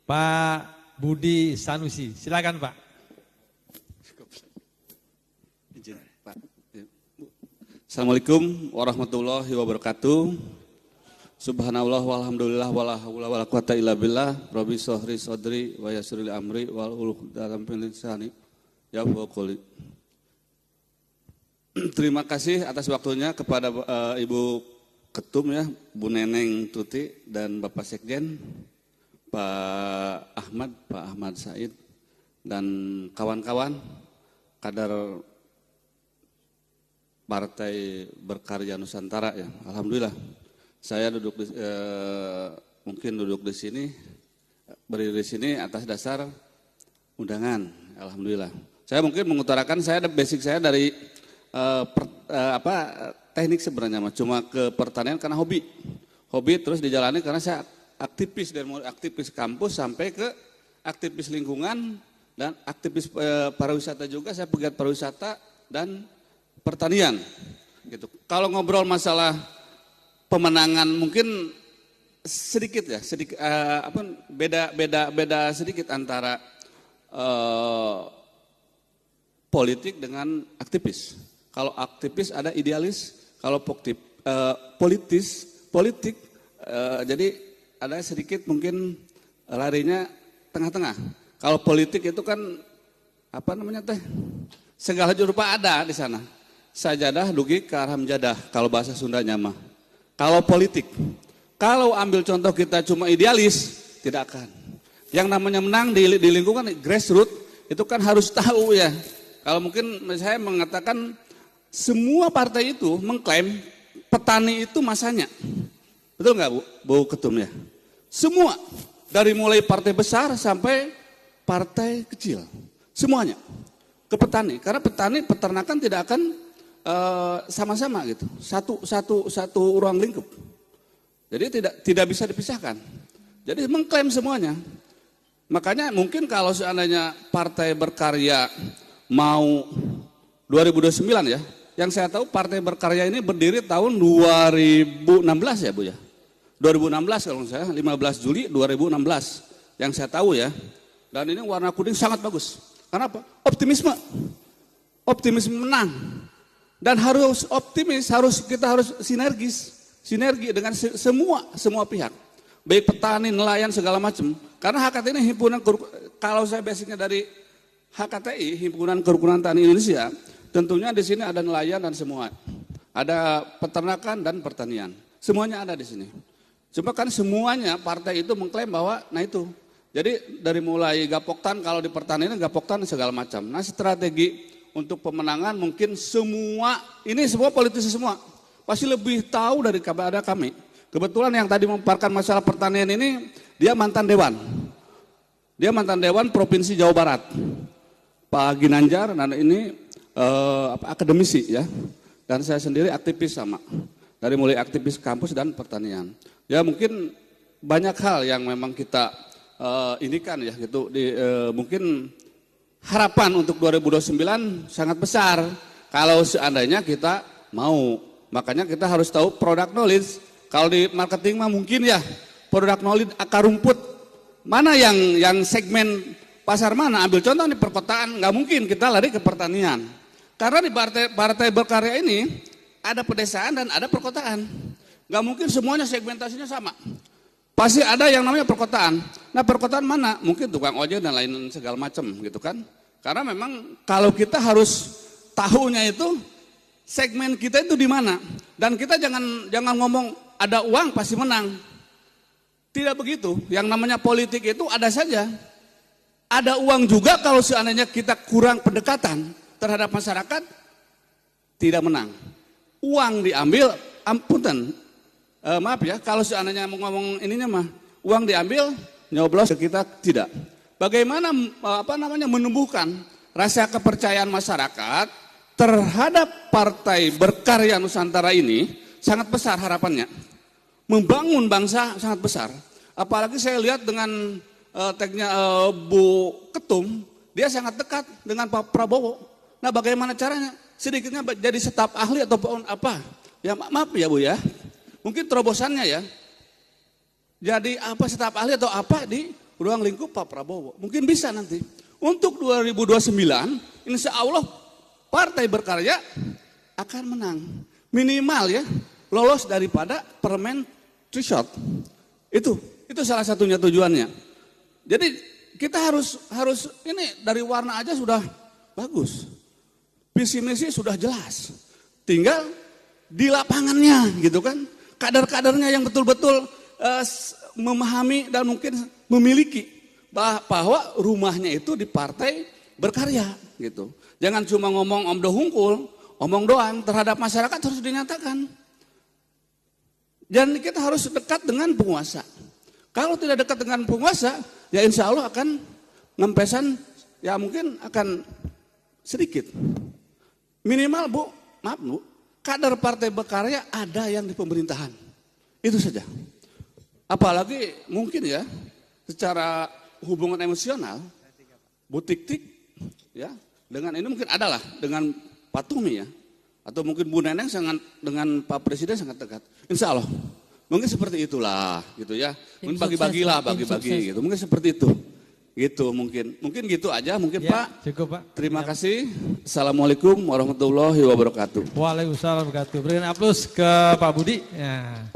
Pak Budi Sanusi. Silakan Pak. Assalamualaikum warahmatullahi wabarakatuh. Subhanallah walhamdulillah wala haula wala quwata illa billah. Rabbi shrah sadri wa yassir li amri wal uqdatam min lisani yafqahu qouli. Terima kasih atas waktunya kepada Ibu Ketum ya, Bu Neneng Tuti dan Bapak Sekjen, Pak Ahmad Said dan kawan-kawan kader Partai Berkarya Nusantara ya. Alhamdulillah saya mungkin duduk di sini, berdiri di sini atas dasar undangan. Alhamdulillah. Saya mungkin mengutarakan basic saya dari teknik sebenarnya, cuma ke pertanian karena hobi terus dijalani karena saya aktivis dari mulai aktivis kampus sampai ke aktivis lingkungan dan aktivis pariwisata juga. Saya pegiat pariwisata dan pertanian gitu. Kalau ngobrol masalah pemenangan mungkin sedikit beda sedikit antara politik dengan aktivis. Kalau aktivis ada idealis, kalau politik jadi ada sedikit mungkin larinya tengah-tengah. Kalau politik itu kan segala rupa ada di sana. Sajadah dugi karham jadah kalau bahasa Sundanya mah. Kalau politik, kalau ambil contoh kita cuma idealis tidak akan. Yang namanya menang di lingkungan grassroots itu kan harus tahu ya. Kalau mungkin saya mengatakan semua partai itu mengklaim petani itu masanya. Betul nggak Bu Ketum ya? Semua, dari mulai partai besar sampai partai kecil. Semuanya ke petani. Karena petani peternakan tidak akan sama-sama gitu. Satu ruang lingkup. Jadi tidak bisa dipisahkan. Jadi mengklaim semuanya. Makanya mungkin kalau seandainya Partai Berkarya mau 2029 ya. Yang saya tahu Partai Berkarya ini berdiri tahun 2016 ya Bu ya. 2016 kalau saya 15 Juli 2016 yang saya tahu ya. Dan ini warna kuning sangat bagus. Karena apa? Optimisme menang. Dan harus optimis, kita harus sinergi dengan semua pihak. Baik petani, nelayan segala macam. Karena HKT ini himpunan, kalau saya basicnya dari HKTI, Himpunan Kerukunan Tani Indonesia, tentunya di sini ada nelayan dan semua. Ada peternakan dan pertanian. Semuanya ada di sini. Cuma kan semuanya partai itu mengklaim bahwa itu. Jadi dari mulai gapoktan, kalau di pertanian gapoktan segala macam. Nah strategi untuk pemenangan mungkin semua politisi semua. Pasti lebih tahu daripada kami. Kebetulan yang tadi memaparkan masalah pertanian ini, dia mantan dewan. Dia mantan dewan Provinsi Jawa Barat. Pak Ginanjar, dan ini akademisi ya. Dan saya sendiri aktivis sama. Dari mulai aktivis kampus dan pertanian. Ya mungkin banyak hal yang memang kita inikan ya gitu. Mungkin harapan untuk 2029 sangat besar. Kalau seandainya kita mau. Makanya kita harus tahu product knowledge. Kalau di marketing mah mungkin ya product knowledge akar rumput. Mana yang segmen pasar mana? Ambil contoh di perkotaan, nggak mungkin kita lari ke pertanian. Karena di partai Berkarya ini ada pedesaan dan ada perkotaan. Nggak mungkin semuanya segmentasinya sama. Pasti ada yang namanya perkotaan. Nah perkotaan mana? Mungkin tukang ojek dan lain segala macam gitu kan. Karena memang kalau kita harus tahunya itu segmen kita itu di mana. Dan kita jangan ngomong ada uang pasti menang. Tidak begitu. Yang namanya politik itu ada saja. Ada uang juga kalau seandainya kita kurang pendekatan terhadap masyarakat, tidak menang. Uang diambil, ampunten. Maaf ya, kalau seandainya mau ngomong ininya mah, uang diambil, nyoblos ke kita tidak. Bagaimana menumbuhkan rasa kepercayaan masyarakat terhadap Partai Berkarya Nusantara ini sangat besar harapannya. Membangun bangsa sangat besar. Apalagi saya lihat dengan teknya Bu Ketum, dia sangat dekat dengan Pak Prabowo. Nah bagaimana caranya? Sedikitnya jadi staf ahli ataupun apa? Ya maaf ya Bu ya. Mungkin terobosannya ya. Jadi apa staf ahli atau apa di ruang lingkup Pak Prabowo. Mungkin bisa nanti. Untuk 2029, insya Allah Partai Berkarya akan menang. Minimal ya, lolos daripada permen threshold. Itu salah satunya tujuannya. Jadi kita harus ini dari warna aja sudah bagus. Visi misi sudah jelas. Tinggal di lapangannya gitu kan. Kader-kadernya yang betul-betul memahami dan mungkin memiliki bahwa rumahnya itu di Partai Berkarya gitu. Jangan cuma ngomong omdo hungkul, omong doang, terhadap masyarakat harus dinyatakan. Dan kita harus dekat dengan penguasa. Kalau tidak dekat dengan penguasa, ya insya Allah akan ngempesan, ya mungkin akan sedikit. Minimal Bu, maaf Bu, kader Partai Berkarya ada yang di pemerintahan. Itu saja. Apalagi mungkin ya, secara hubungan emosional, Bu Tik-Tik, ya, dengan ini mungkin adalah dengan Pak Tumi ya, atau mungkin Bu Neneng sangat dengan Pak Presiden sangat dekat. Insya Allah, mungkin seperti itulah, gitu ya. Mungkin bagi-bagilah, bagi-bagi, gitu. Mungkin seperti itu, gitu mungkin gitu aja, mungkin Ya, Pak. cukup Pak. Terima kasih. Assalamualaikum warahmatullahi wabarakatuh. Waalaikumsalam warahmatullahi wabarakatuh. Berikan aplaus ke Pak Budi. Ya.